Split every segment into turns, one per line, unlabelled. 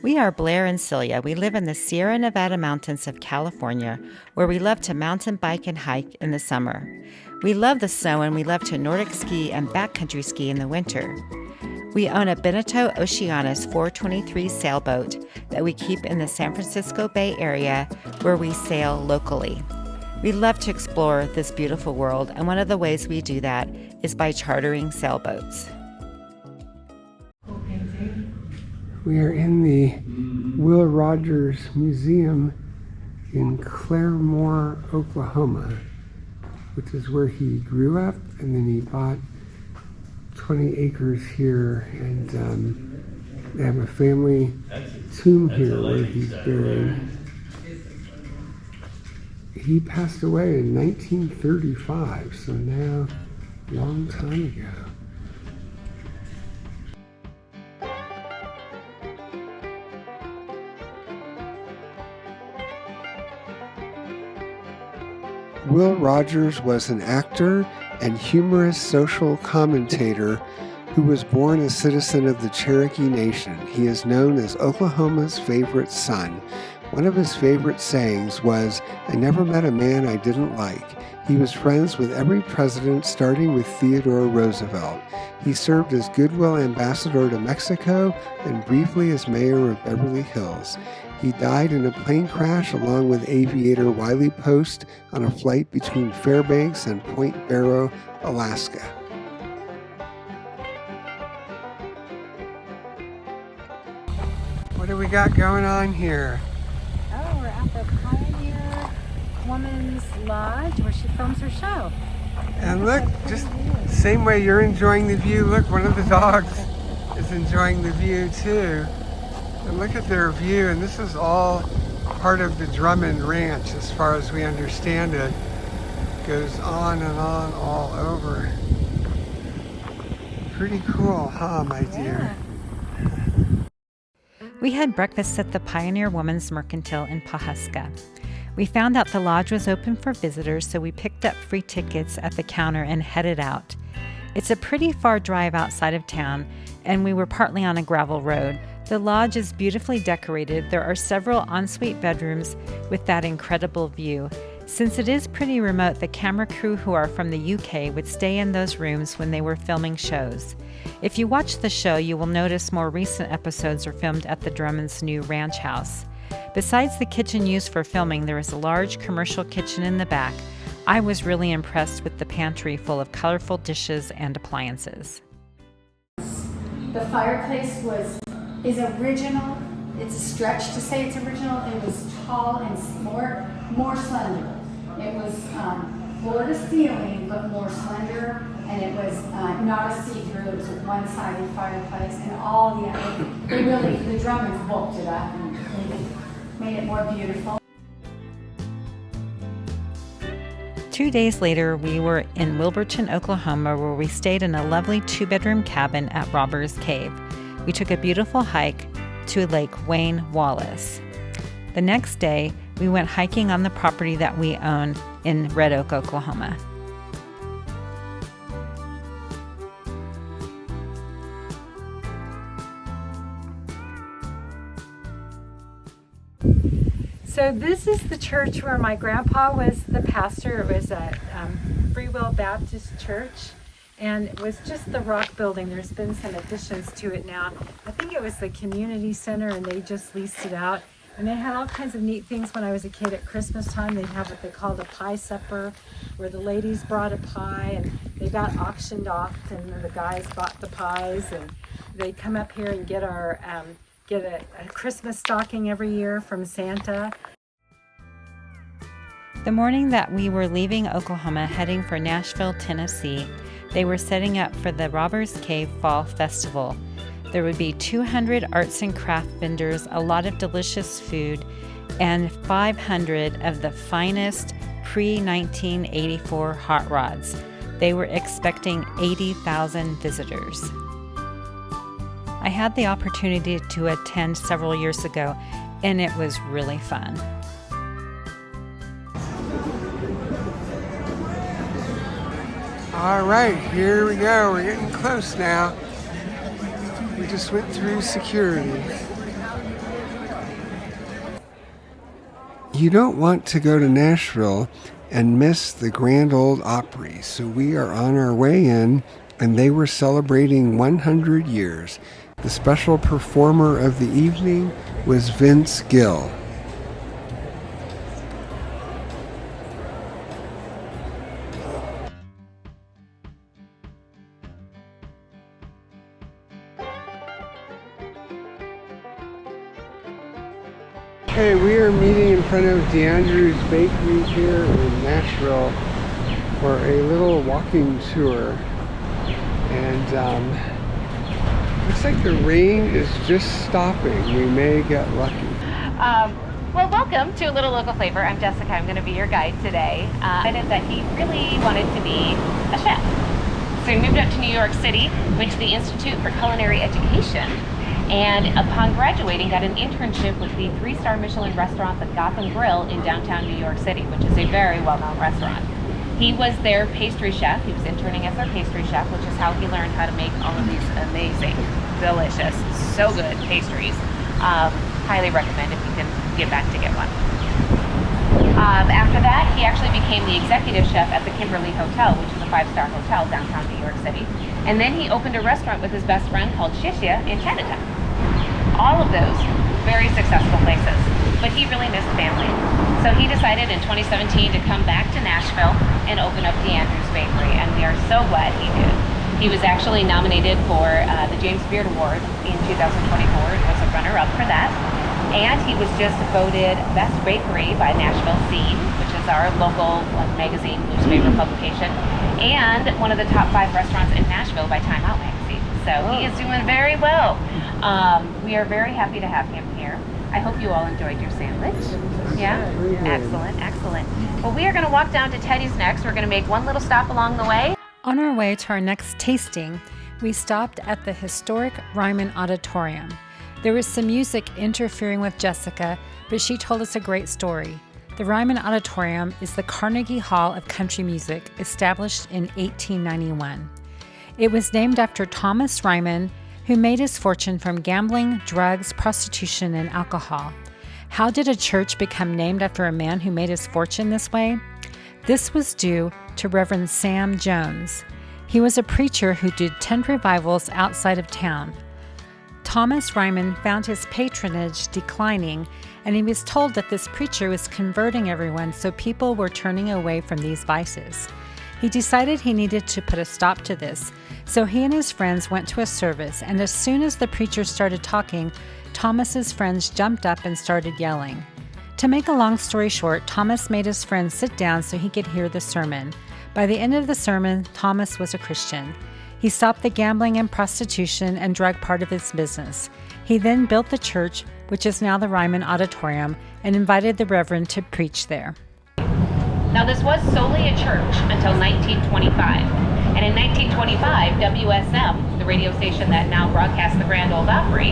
We are Blair and Celia. We live in the Sierra Nevada mountains of California, where we love to mountain bike and hike in the summer. We love the snow and we love to Nordic ski and backcountry ski in the winter. We own a Beneteau Oceanus 423 sailboat that we keep in the San Francisco Bay Area, where we sail locally. We love to explore this beautiful world, and one of the ways we do that is by chartering sailboats.
We are in the Will Rogers Museum in Claremore, Oklahoma, which is where he grew up, and then he bought 20 acres here, and they have a family tomb here where he's buried. He passed away in 1935, so now a long time ago. Will Rogers was an actor and humorous social commentator who was born a citizen of the Cherokee Nation. He is known as Oklahoma's favorite son. One of his favorite sayings was, "I never met a man I didn't like." He was friends with every president, starting with Theodore Roosevelt. He served as Goodwill Ambassador to Mexico and briefly as mayor of Beverly Hills. He died in a plane crash along with aviator Wiley Post on a flight between Fairbanks and Point Barrow, Alaska. What do we got going on here?
Oh, we're at the Pioneer Woman's Lodge where she films her show.
And look, just the same way you're enjoying the view, look, one of the dogs is enjoying the view too. And look at their view, and this is all part of the Drummond Ranch as far as we understand it. It goes on and on all over. Pretty cool, huh, my dear?
We had breakfast at the Pioneer Woman's Mercantile in Pawhuska. We found out the lodge was open for visitors, so we picked up free tickets at the counter and headed out. It's a pretty far drive outside of town, and we were partly on a gravel road. The lodge is beautifully decorated. There are several ensuite bedrooms with that incredible view. Since it is pretty remote, the camera crew who are from the UK would stay in those rooms when they were filming shows. If you watch the show, you will notice more recent episodes are filmed at the Drummond's new ranch house. Besides the kitchen used for filming, there is a large commercial kitchen in the back. I was really impressed with the pantry full of colorful dishes and appliances.
The fireplace is original. It's a stretch to say it's original. It was tall and more slender. It was floor to ceiling, but more slender, and it was not a see-through. It was a one-sided fireplace, and all the Drummonds bulked it up and made it more beautiful.
2 days later, we were in Wilburton, Oklahoma, where we stayed in a lovely 2-bedroom cabin at Robbers Cave. We took a beautiful hike to Lake Wayne Wallace. The next day, we went hiking on the property that we own in Red Oak, Oklahoma. So this is the church where my grandpa was the pastor. It was a Free Will Baptist church. And it was just the rock building. There's been some additions to it now. I think it was the community center, and they just leased it out. And they had all kinds of neat things when I was a kid. At Christmas time, they'd have what they called a pie supper, where the ladies brought a pie, and they got auctioned off, and the guys bought the pies, and they'd come up here and get a Christmas stocking every year from Santa. The morning that we were leaving Oklahoma, heading for Nashville, Tennessee, they were setting up for the Robbers Cave Fall Festival. There would be 200 arts and craft vendors, a lot of delicious food, and 500 of the finest pre-1984 hot rods. They were expecting 80,000 visitors. I had the opportunity to attend several years ago, and it was really fun.
All right, here we go. We're getting close now. We just went through security. You don't want to go to Nashville and miss the Grand Ol Opry, so we are on our way in, and they were celebrating 100 years. The special performer of the evening was Vince Gill. Okay, we are meeting in front of DeAndrew's Bakery here in Nashville for a little walking tour. And looks like the rain is just stopping. We may get lucky.
Well, welcome to A Little Local Flavor. I'm Jessica. I'm going to be your guide today. I decided that he really wanted to be a chef. So he moved up to New York City, went to the Institute for Culinary Education, and upon graduating got an internship with the 3-star Michelin restaurant, the Gotham Grill, in downtown New York City, which is a very well-known restaurant. He was their pastry chef. He was interning as their pastry chef, which is how he learned how to make all of these amazing, delicious, so good pastries. Highly recommend if you can get back to get one. After that, he actually became the executive chef at the Kimberly Hotel, which is a 5-star hotel downtown New York City. And then he opened a restaurant with his best friend called Shishia in Chinatown. All of those very successful places, but he really missed family. So he decided in 2017 to come back to Nashville and open up DeAndrew's Bakery, and we are so glad he did. He was actually nominated for the James Beard Award in 2024 and was a runner-up for that. And he was just voted Best Bakery by Nashville Scene, which is our local magazine, newspaper publication, and one of the top 5 restaurants in Nashville by Time Out magazine. So he is doing very well. We are very happy to have him here. I hope you all enjoyed your sandwich. Yeah? Excellent, excellent. Well, we are going to walk down to Teddy's next. We're going to make one little stop along the way.
On our way to our next tasting, we stopped at the historic Roman Auditorium. There was some music interfering with Jessica, but she told us a great story. The Roman Auditorium is the Carnegie Hall of Country Music, established in 1891. It was named after Thomas Ryman, who made his fortune from gambling, drugs, prostitution, and alcohol. How did a church become named after a man who made his fortune this way? This was due to Reverend Sam Jones. He was a preacher who did 10 revivals outside of town. Thomas Ryman found his patronage declining, and he was told that this preacher was converting everyone, so people were turning away from these vices. He decided he needed to put a stop to this, so he and his friends went to a service, and as soon as the preacher started talking, Thomas's friends jumped up and started yelling. To make a long story short, Thomas made his friends sit down so he could hear the sermon. By the end of the sermon, Thomas was a Christian. He stopped the gambling and prostitution and drug part of his business. He then built the church, which is now the Roman Auditorium, and invited the Reverend to preach there.
Now, this was solely a church until 1925. And in 1925, WSM, the radio station that now broadcasts the Grand Ol Opry,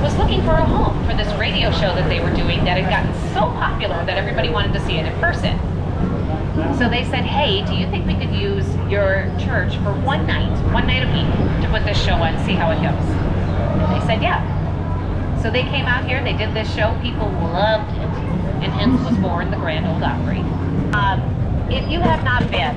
was looking for a home for this radio show that they were doing that had gotten so popular that everybody wanted to see it in person. So they said, hey, do you think we could use your church for one night a week to put this show on, see how it goes? And they said, yeah. So they came out here, they did this show, people loved it, and hence was born the Grand Ol Opry. If you have not been,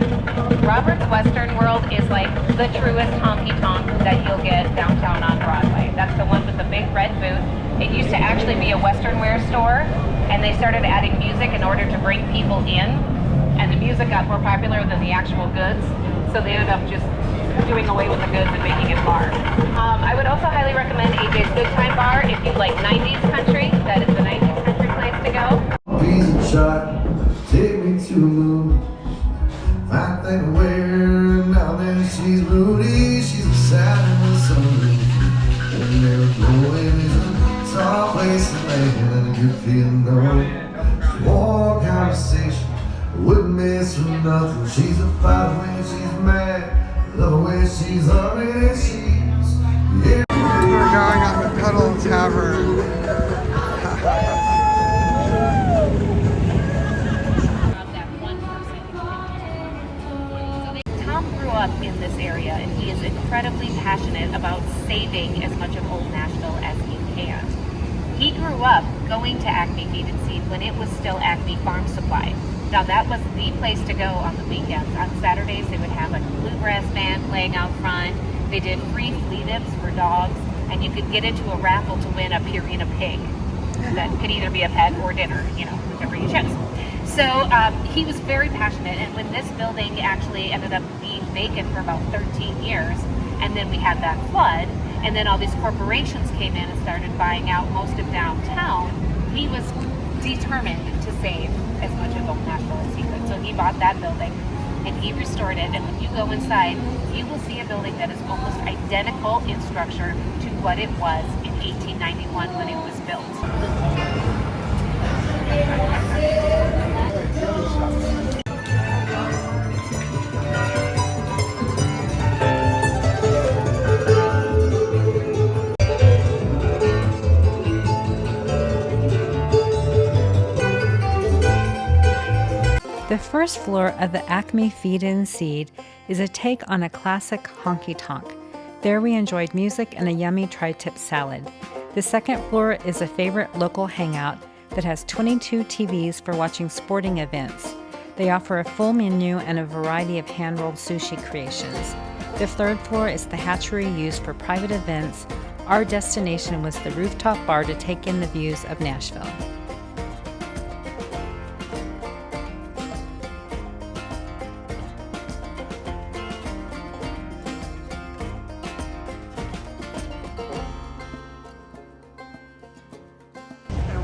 Robert's Western World is like the truest honky-tonk that you'll get downtown on Broadway. That's the one with the big red booth. It used to actually be a Western wear store, and they started adding music in order to bring people in, and the music got more popular than the actual goods, so they ended up just doing away with the goods and making it bar. I would also highly recommend AJ's Good Time Bar if you like 90s country. That is the 90s country place to go.
Pizza shot, take me to the moon. I think where now then she's moody, she's a sad and something. And they're blowing is a tall place to land and a good feeling though. More conversation, wouldn't miss for nothing. She's a fight when she's mad, love her when she's hungry and she's yeah.
We're going on the Puddle Tavern.
Up in this area, and he is incredibly passionate about saving as much of old Nashville as he can. He grew grew up going to Acme Feed and Seed when it was still Acme Farm Supply. Now that was the place to go on the weekends. On Saturdays they would have like a bluegrass band playing out front. They did free flea dips for dogs, and you could get into a raffle to win a Purina pig that could either be a pet or dinner, you know, whichever you chose. So he was very passionate, and when this building actually ended up being vacant for about 13 years, and then we had that flood, and then all these corporations came in and started buying out most of downtown, he was determined to save as much of Old Nashville as he could. So he bought that building and he restored it, and when you go inside, you will see a building that is almost identical in structure to what it was in 1891 when it was built.
The first floor of the Acme Feed and Seed is a take on a classic honky-tonk. There we enjoyed music and a yummy tri-tip salad. The second floor is a favorite local hangout that has 22 TVs for watching sporting events. They offer a full menu and a variety of hand-rolled sushi creations. The third floor is the hatchery used for private events. Our destination was the rooftop bar to take in the views of Nashville.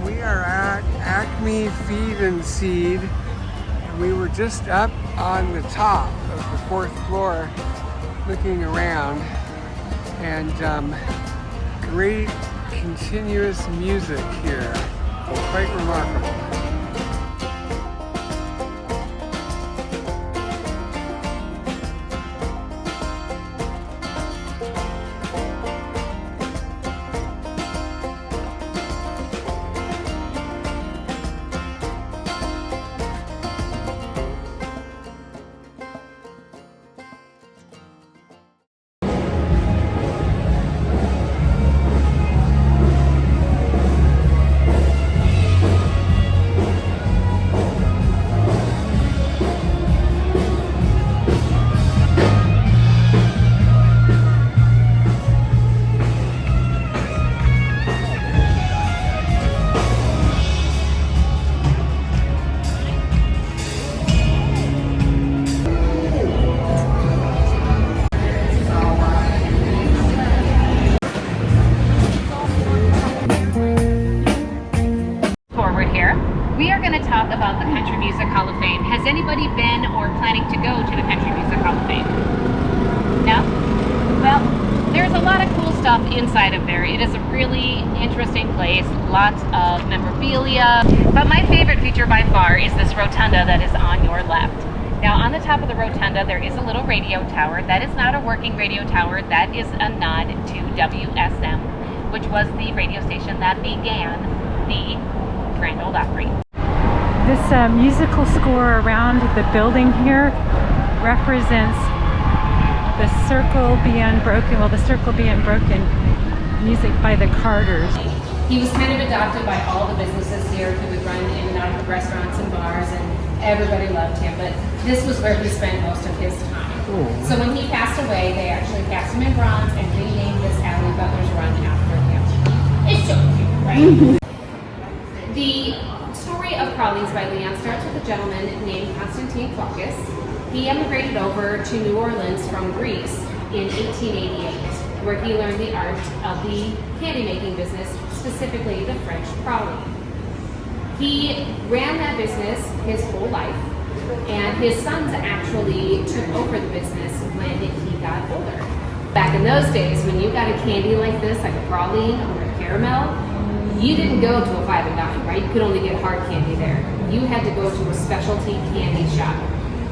We are at Acme Feed and Seed, and we were just up on the top of the fourth floor looking around, and great continuous music here, quite remarkable.
We are going to talk about the Country Music Hall of Fame. Has anybody been or planning to go to the Country Music Hall of Fame? No? Well, there's a lot of cool stuff inside of there. It is a really interesting place, lots of memorabilia. But my favorite feature by far is this rotunda that is on your left. Now on the top of the rotunda there is a little radio tower. That is not a working radio tower, that is a nod to WSM, which was the radio station that began the Grand Ol Opry.
This musical score around the building here represents the circle being broken, music by the Carters.
He was kind of adopted by all the businesses here. He would run in and out of the restaurants and bars, and everybody loved him, but this was where he spent most of his time.
Cool.
So when he passed away, they actually cast him in bronze and renamed this alley Butler's Run after him. It's so cute, right? The story of Pralines by Leon starts with a gentleman named Constantine Focus. He emigrated over to New Orleans from Greece in 1888, where he learned the art of the candy making business, specifically the French praline. He ran that business his whole life, and his sons actually took over the business when he got older. Back in those days, when you got a candy like this, like a praline or a caramel, you didn't go to a Five and Dime, right? You could only get hard candy there. You had to go to a specialty candy shop.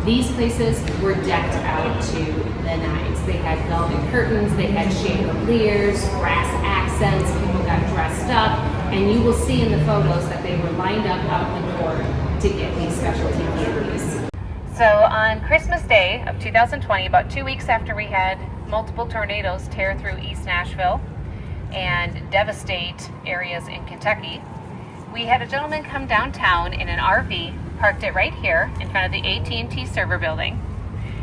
These places were decked out to the nines. They had velvet curtains, they had chandeliers, brass accents, people got dressed up, and you will see in the photos that they were lined up out the door to get these specialty candies. So on Christmas Day of 2020, about 2 weeks after we had multiple tornadoes tear through East Nashville, and devastate areas in Kentucky, we had a gentleman come downtown in an RV, parked it right here in front of the AT&T server building,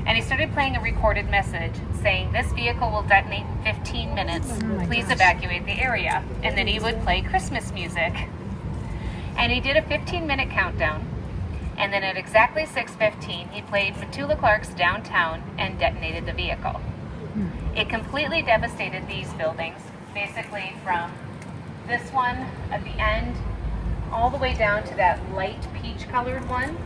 and he started playing a recorded message saying, "This vehicle will detonate in 15 minutes. Please evacuate the area." And then he would play Christmas music. And he did a 15-minute countdown. And then at exactly 6:15, he played Petula Clark's Downtown and detonated the vehicle. It completely devastated these buildings, basically from this one at the end all the way down to that light peach-colored one.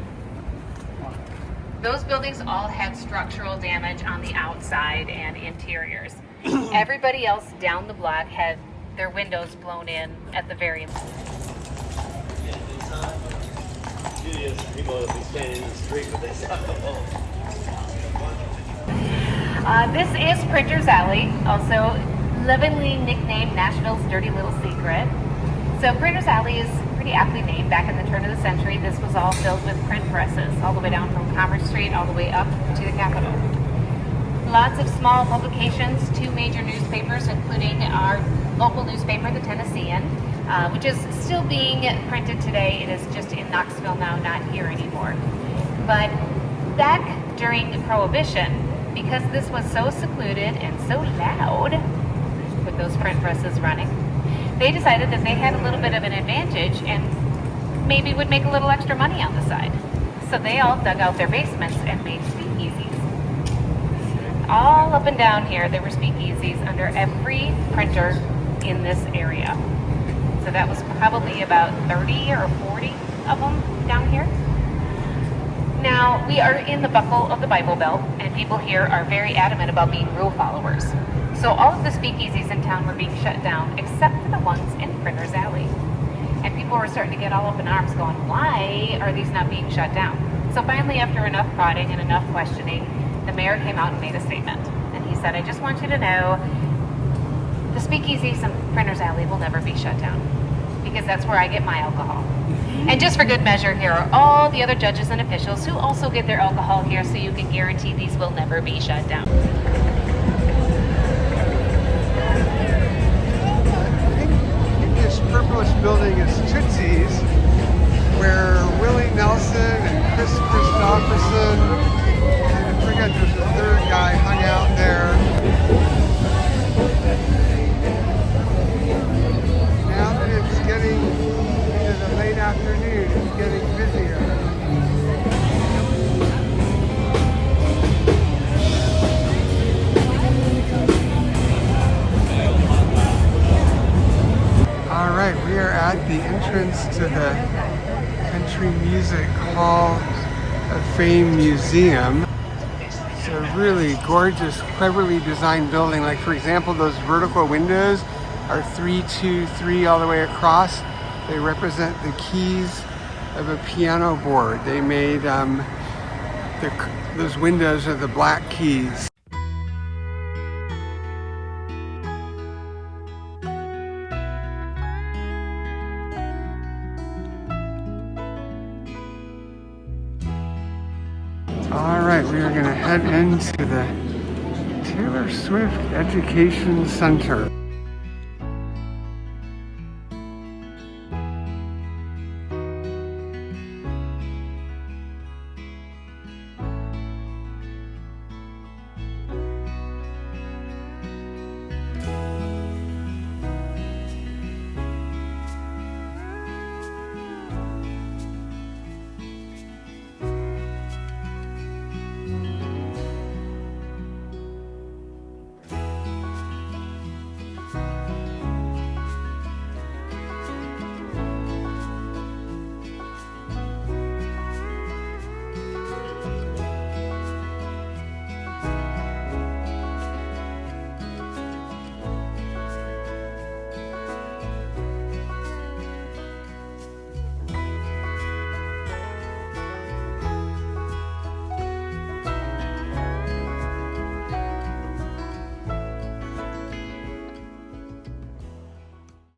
Those buildings all had structural damage on the outside and interiors. Everybody else down the block had their windows blown in at the very end.
People will be standing in the street with this.
This is Printer's Alley, also lovingly nicknamed Nashville's Dirty Little Secret. So Printer's Alley is pretty aptly named. Back in the turn of the century, this was all filled with print presses, all the way down from Commerce Street, all the way up to the Capitol. Lots of small publications, 2 major newspapers, including our local newspaper, the Tennessean, which is still being printed today. It is just in Knoxville now, not here anymore. But back during Prohibition, because this was so secluded and so loud with those print presses running, they decided that they had a little bit of an advantage and maybe would make a little extra money on the side. So they all dug out their basements and made speakeasies. All up and down here, there were speakeasies under every printer in this area. So that was probably about 30 or 40 of them down here. Now, we are in the buckle of the Bible Belt, and people here are very adamant about being rule followers. So all of the speakeasies in town were being shut down, except for the ones in Printer's Alley. And people were starting to get all up in arms going, why are these not being shut down? So finally, after enough prodding and enough questioning, the mayor came out and made a statement. And he said, "I just want you to know, the speakeasies in Printer's Alley will never be shut down, because that's where I get my alcohol. And just for good measure, here are all the other judges and officials who also get their alcohol here, so you can guarantee these will never be shut down."
This purplish building is Tootsie's, where Willie Nelson and Chris Christopherson, and I forget there's a third guy, hung out there. Now that it's getting into the late afternoon, it's getting busier. All right, we are at the entrance to the Country Music Hall of Fame Museum. It's a really gorgeous, cleverly designed building. Like, for example, those vertical windows are 3, 2, 3 all the way across. They represent the keys of a piano board. They made those windows are the black keys. All right, we are going to head into the Taylor Swift Education Center.